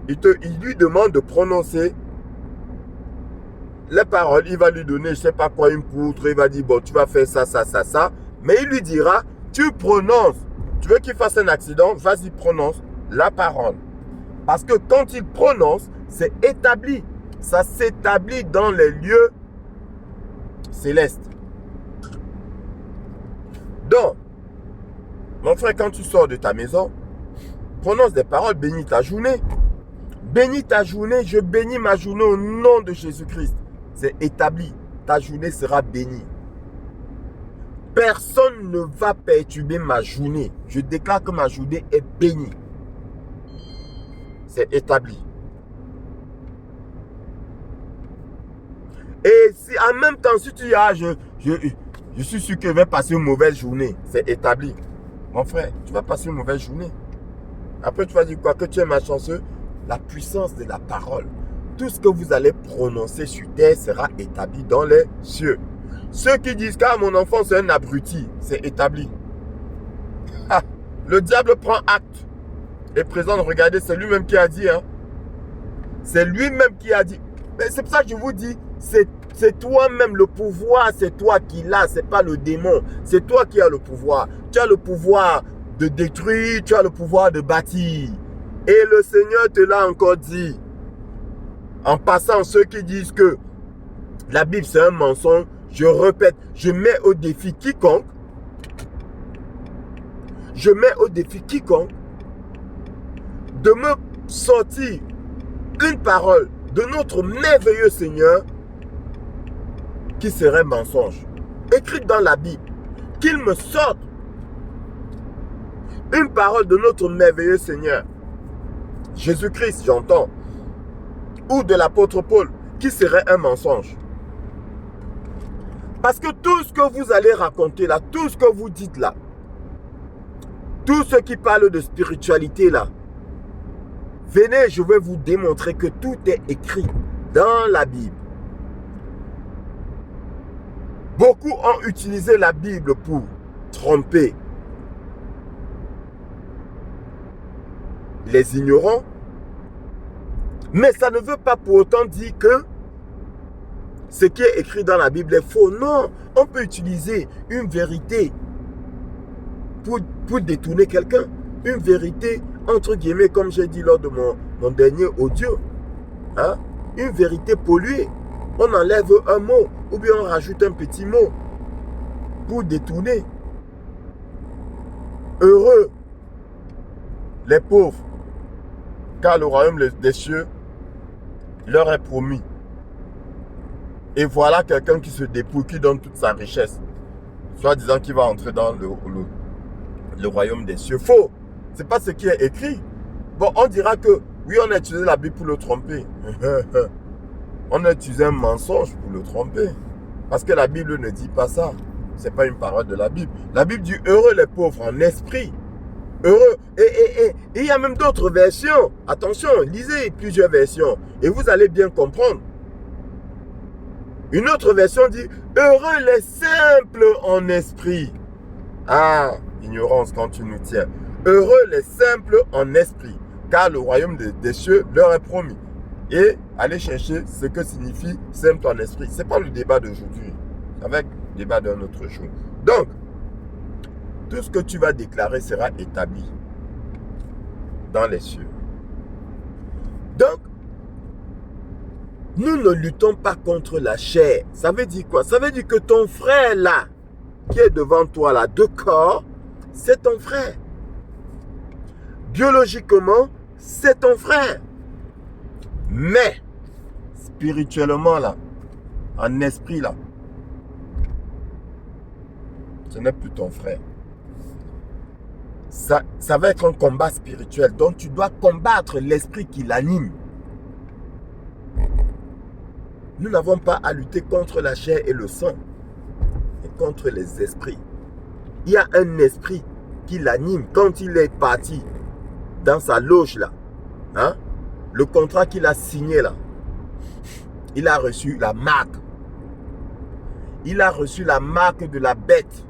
Il lui demande de prononcer les paroles. Il va lui donner, je ne sais pas quoi, une poutre. Il va dire, bon, tu vas faire ça, ça, ça, ça. Mais il lui dira, tu prononces. Tu veux qu'il fasse un accident? Vas-y, prononce la parole. Parce que quand il prononce, c'est établi. Ça s'établit dans les lieux célestes. Donc, mon frère, quand tu sors de ta maison, prononce des paroles, bénis ta journée. Bénis ta journée, je bénis ma journée au nom de Jésus-Christ. C'est établi, ta journée sera bénie. Personne ne va perturber ma journée. Je déclare que ma journée est bénie. C'est établi. Et si en même temps, si tu dis, ah, je suis sûr que je vais passer une mauvaise journée, c'est établi. Mon frère, tu vas passer une mauvaise journée. Après, tu vas dire quoi? Que tu es malchanceux? La puissance de la parole. Tout ce que vous allez prononcer sur terre sera établi dans les cieux. Ceux qui disent que mon enfant c'est un abruti, c'est établi. Le diable prend acte et présente, regardez, c'est lui-même qui a dit. Hein. C'est lui-même qui a dit. C'est pour ça que je vous dis, c'est toi-même le pouvoir, c'est toi qui l'as, c'est pas le démon. C'est toi qui as le pouvoir. Tu as le pouvoir de détruire, tu as le pouvoir de bâtir. Et le Seigneur te l'a encore dit. En passant, ceux qui disent que la Bible c'est un mensonge, je répète, je mets au défi quiconque. Je mets au défi quiconque de me sortir une parole de notre merveilleux Seigneur qui serait mensonge. Écrite dans la Bible. Qu'il me sorte une parole de notre merveilleux Seigneur. Jésus-Christ, j'entends. Ou de l'apôtre Paul, qui serait un mensonge. Parce que tout ce que vous allez raconter là, tout ce que vous dites là, tout ce qui parle de spiritualité là, venez, je vais vous démontrer que tout est écrit dans la Bible. Beaucoup ont utilisé la Bible pour tromper les ignorants. Mais ça ne veut pas pour autant dire que ce qui est écrit dans la Bible est faux. Non, on peut utiliser une vérité pour détourner quelqu'un. Une vérité, entre guillemets, comme j'ai dit lors de mon dernier audio. Hein? Une vérité polluée. On enlève un mot ou bien on rajoute un petit mot pour détourner. Heureux les pauvres, car le royaume des cieux leur est promis. Et voilà quelqu'un qui se dépouille, qui donne toute sa richesse, soit disant qu'il va entrer dans le royaume des cieux. Faux. Ce n'est pas ce qui est écrit. Bon, on dira que oui, on a utilisé la Bible pour le tromper. On a utilisé un mensonge pour le tromper. Parce que la Bible ne dit pas ça. Ce n'est pas une parole de la Bible. La Bible dit heureux les pauvres en esprit. Heureux. Et il y a même d'autres versions. Attention, lisez plusieurs versions. Et vous allez bien comprendre. Une autre version dit heureux les simples en esprit. Ah, ignorance quand tu nous tiens. Heureux les simples en esprit, car le royaume des cieux leur est promis. Et allez chercher ce que signifie simple en esprit. Ce n'est pas le débat d'aujourd'hui. C'est avec le débat d'un autre jour. Donc, tout ce que tu vas déclarer sera établi dans les cieux. Donc, nous ne luttons pas contre la chair. Ça veut dire quoi? Ça veut dire que ton frère là, qui est devant toi là, de corps, c'est ton frère. Biologiquement, c'est ton frère. Mais, spirituellement là, en esprit là, ce n'est plus ton frère. Ça va être un combat spirituel. Donc, tu dois combattre l'esprit qui l'anime. Nous n'avons pas à lutter contre la chair et le sang, mais contre les esprits. Il y a un esprit qui l'anime quand il est parti dans sa loge là. Hein? Le contrat qu'il a signé là, il a reçu la marque. Il a reçu la marque de la bête.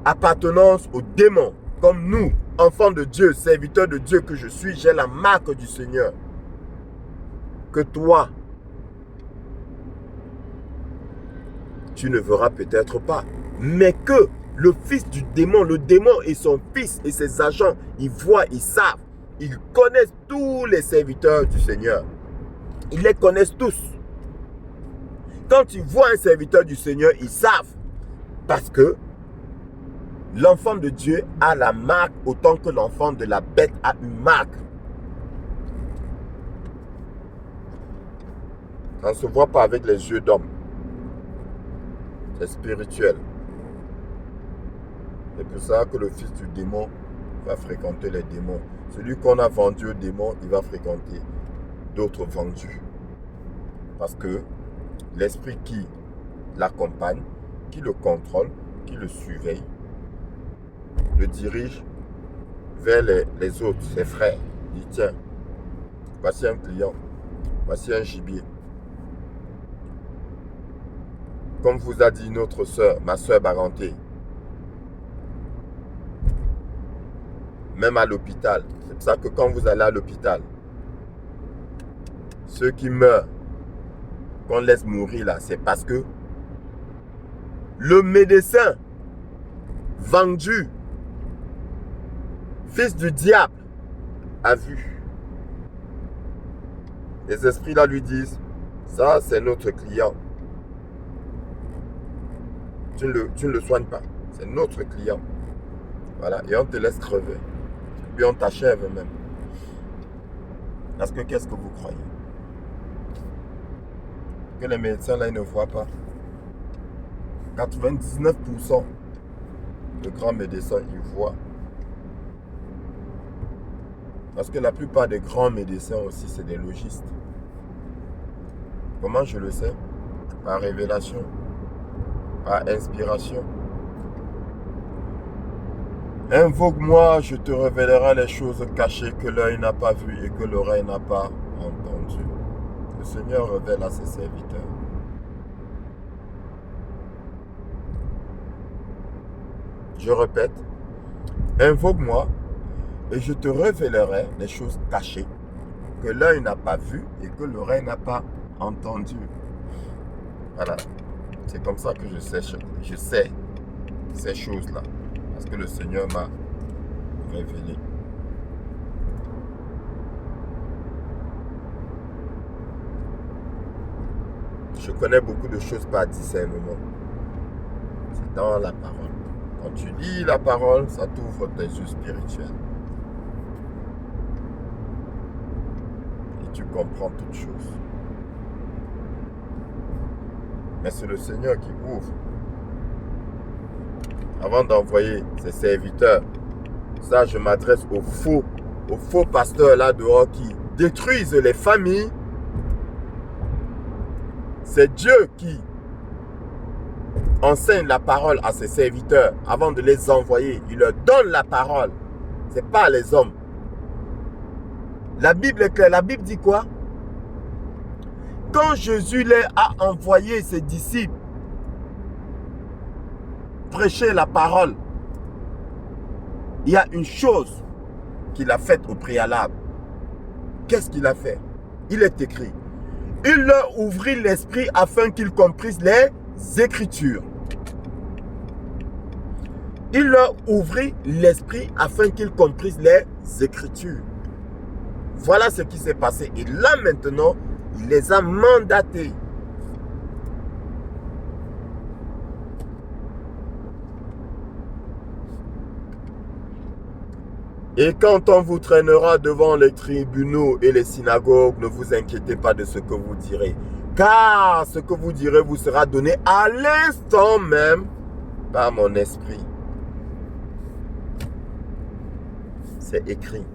Appartenance au démon. Comme nous, enfants de Dieu, serviteurs de Dieu que je suis, j'ai la marque du Seigneur. Que toi, tu ne verras peut-être pas. Mais que le fils du démon, le démon et son fils et ses agents, ils voient, ils savent. Ils connaissent tous les serviteurs du Seigneur. Ils les connaissent tous. Quand ils voient un serviteur du Seigneur, ils savent. Parce que l'enfant de Dieu a la marque autant que l'enfant de la bête a une marque. Ça ne se voit pas avec les yeux d'homme. C'est spirituel. C'est pour ça que le fils du démon va fréquenter les démons. Celui qu'on a vendu au démon, il va fréquenter d'autres vendus. Parce que l'esprit qui l'accompagne, qui le contrôle, qui le surveille, le dirige vers les autres, ses frères. Il dit, tiens, voici un client, voici un gibier. Comme vous a dit notre soeur, ma soeur Baranté, même à l'hôpital, c'est pour ça que quand vous allez à l'hôpital, ceux qui meurent, qu'on laisse mourir là, c'est parce que le médecin vendu, fils du diable, a vu. Les esprits là lui disent, ça c'est notre client. Tu ne le soignes pas. C'est notre client. Voilà. Et on te laisse crever. Puis on t'achève même. Parce que qu'est-ce que vous croyez? Que les médecins là, ils ne voient pas. 99% de grands médecins, ils voient. Parce que la plupart des grands médecins aussi, c'est des logistes. Comment je le sais? Par révélation. Par inspiration. Invoque-moi, je te révélerai les choses cachées que l'œil n'a pas vues et que l'oreille n'a pas entendues. Le Seigneur révèle à ses serviteurs. Je répète, invoque-moi et je te révélerai les choses cachées que l'œil n'a pas vues et que l'oreille n'a pas entendues. Voilà. C'est comme ça que je sais ces choses-là. Parce que le Seigneur m'a révélé. Je connais beaucoup de choses par discernement. C'est dans la parole. Quand tu lis la parole, ça t'ouvre tes yeux spirituels. Et tu comprends toutes choses. Mais c'est le Seigneur qui ouvre. Avant d'envoyer ses serviteurs, ça je m'adresse aux faux pasteurs là dehors qui détruisent les familles. C'est Dieu qui enseigne la parole à ses serviteurs avant de les envoyer. Il leur donne la parole. Ce n'est pas les hommes. La Bible est claire. La Bible dit quoi? Quand Jésus a envoyé ses disciples prêcher la parole, il y a une chose qu'il a faite au préalable. Qu'est-ce qu'il a fait? Il est écrit. Il leur ouvrit l'esprit afin qu'ils comprissent les Écritures. Il leur ouvrit l'esprit afin qu'ils comprissent les Écritures. Voilà ce qui s'est passé. Et là maintenant, il les a mandatés. Et quand on vous traînera devant les tribunaux et les synagogues, ne vous inquiétez pas de ce que vous direz. Car ce que vous direz vous sera donné à l'instant même par mon esprit. C'est écrit.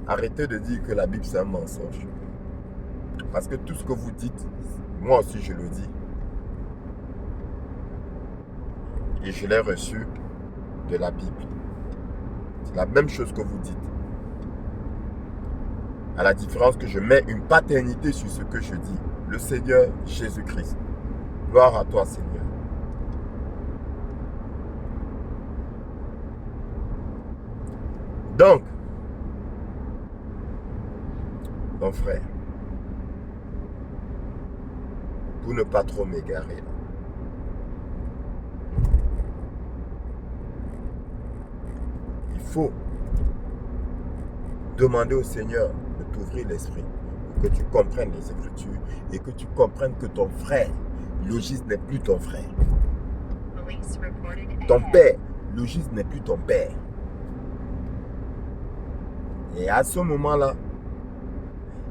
Arrêtez de dire que la Bible c'est un mensonge. Parce que tout ce que vous dites, moi aussi je le dis. Et je l'ai reçu de la Bible. C'est la même chose que vous dites. À la différence que je mets une paternité sur ce que je dis. Le Seigneur Jésus-Christ. Gloire à toi, Seigneur. Donc, mon frère, pour ne pas trop m'égarer, il faut demander au Seigneur de t'ouvrir l'esprit pour que tu comprennes les Écritures et que tu comprennes que ton frère, Logis, n'est plus ton frère. Ton père, Logis, n'est plus ton père. Et à ce moment-là,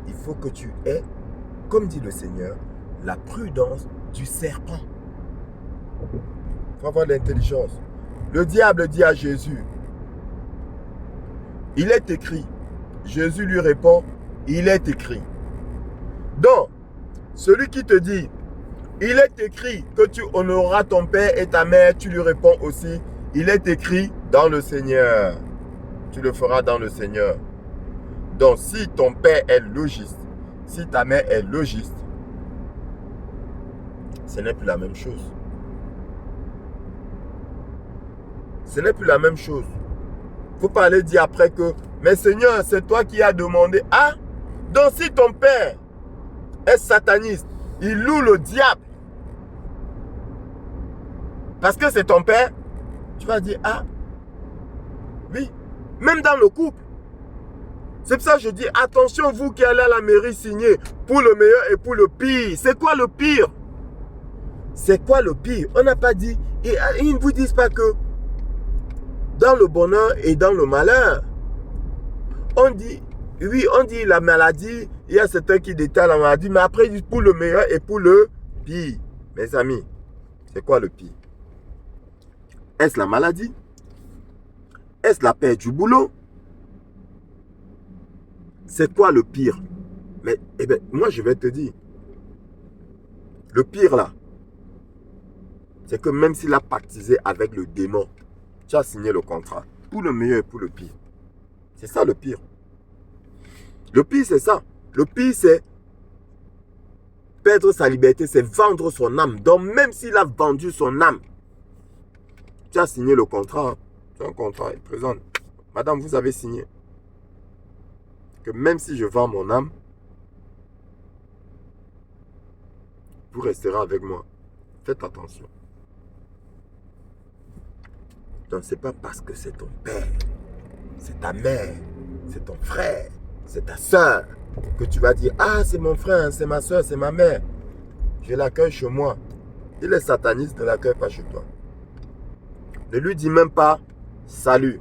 il faut que tu aies, comme dit le Seigneur, la prudence du serpent. Il faut avoir l'intelligence. Le diable dit à Jésus, il est écrit. Jésus lui répond, il est écrit. Donc, celui qui te dit, il est écrit que tu honoreras ton père et ta mère, tu lui réponds aussi, il est écrit dans le Seigneur. Tu le feras dans le Seigneur. Donc, si ton père est logiste, si ta mère est logiste, ce n'est plus la même chose. Ce n'est plus la même chose. Il ne faut pas aller dire après que, mais Seigneur, c'est toi qui as demandé. Ah, donc si ton père est sataniste, il loue le diable, parce que c'est ton père, tu vas dire, ah, oui, même dans le couple. C'est pour ça que je dis, attention, vous qui allez à la mairie signer pour le meilleur et pour le pire. C'est quoi le pire? C'est quoi le pire? On n'a pas dit, et ils ne vous disent pas que dans le bonheur et dans le malheur, on dit, oui, on dit la maladie, il y a certains qui détaillent la maladie, mais après ils disent pour le meilleur et pour le pire. Mes amis, c'est quoi le pire? Est-ce la maladie? Est-ce la perte du boulot? C'est quoi le pire? Mais, eh bien, moi je vais te dire, le pire là, c'est que même s'il a pactisé avec le démon, tu as signé le contrat, pour le meilleur et pour le pire. C'est ça le pire. Le pire c'est ça. Le pire c'est perdre sa liberté, c'est vendre son âme. Donc même s'il a vendu son âme, tu as signé le contrat. Hein. C'est un contrat, il présente. Madame, vous avez signé. Que même si je vends mon âme, vous resterez avec moi. Faites attention. Donc ce n'est pas parce que c'est ton père, c'est ta mère, c'est ton frère, c'est ta soeur, que tu vas dire, ah c'est mon frère, c'est ma soeur, c'est ma mère. Je l'accueille chez moi. Il est sataniste, ne l'accueille pas chez toi. Ne lui dis même pas salut.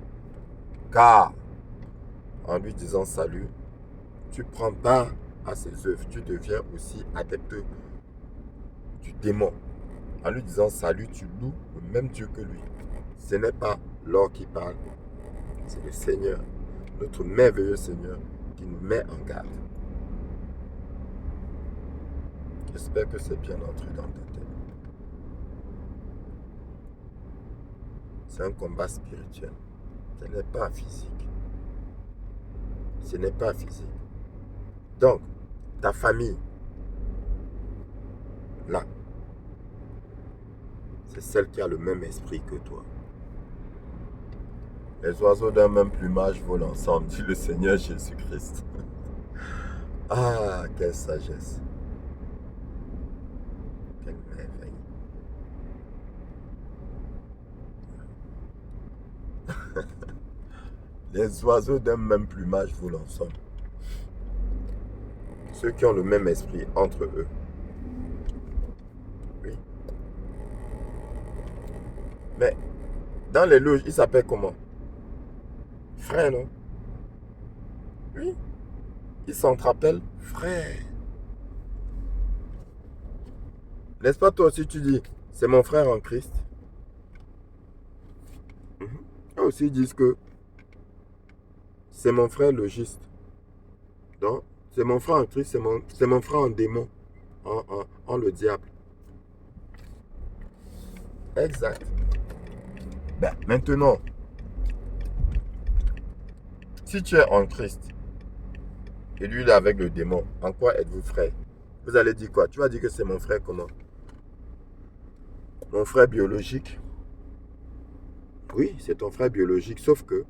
Car en lui disant salut, tu prends part à ses œuvres. Tu deviens aussi adepte du démon. En lui disant salut, tu loues le même Dieu que lui. Ce n'est pas l'or qui parle, c'est le Seigneur, notre merveilleux Seigneur, qui nous met en garde. J'espère que c'est bien entré dans ta tête. C'est un combat spirituel. Ce n'est pas physique. Ce n'est pas physique. Donc, ta famille, là, c'est celle qui a le même esprit que toi. Les oiseaux d'un même plumage volent ensemble, dit le Seigneur Jésus-Christ. Ah, quelle sagesse. Quelle merveille. Les oiseaux d'un même plumage volent ensemble. Ceux qui ont le même esprit entre eux. Oui. Mais dans les loges, ils s'appellent comment? Frères, non? Oui. Ils s'entrepellent frères. N'est-ce pas toi aussi tu dis, c'est mon frère en Christ? Eux aussi disent que c'est mon frère logiste. Donc, c'est mon frère en Christ, c'est mon frère en démon, en le diable. Exact. Ben, maintenant, si tu es en Christ et lui il est avec le démon, en quoi êtes-vous frères? Vous allez dire quoi? Tu vas dire que c'est mon frère comment? Mon frère biologique? Oui, c'est ton frère biologique, sauf que,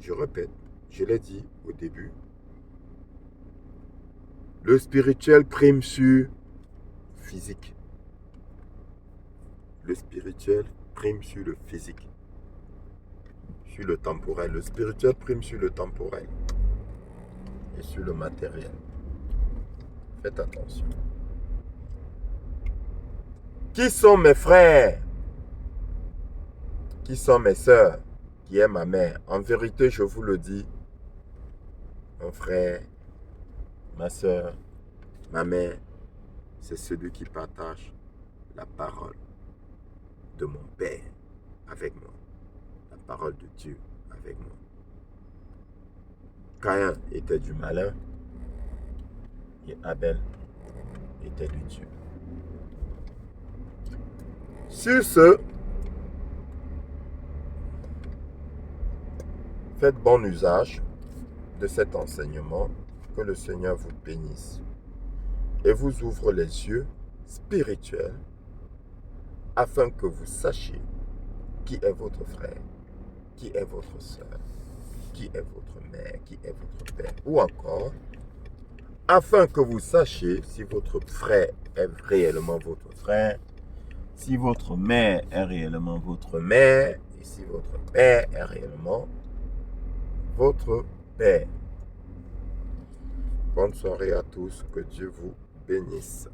je répète, je l'ai dit au début, le spirituel prime sur le physique. Le spirituel prime sur le physique. Sur le temporel. Le spirituel prime sur le temporel. Et sur le matériel. Faites attention. Qui sont mes frères? Qui sont mes sœurs? Qui est ma mère? En vérité, je vous le dis, mon frère, ma sœur, ma mère, c'est celui qui partage la parole de mon Père avec moi. La parole de Dieu avec moi. Caïn était du malin et Abel était du Dieu. Sur ce, faites bon usage de cet enseignement. Que le Seigneur vous bénisse et vous ouvre les yeux spirituels afin que vous sachiez qui est votre frère, qui est votre soeur, qui est votre mère, qui est votre père. Ou encore, afin que vous sachiez si votre frère est réellement votre frère, si votre mère est réellement votre mère, et si votre père est réellement votre père. Bonne soirée à tous, que Dieu vous bénisse.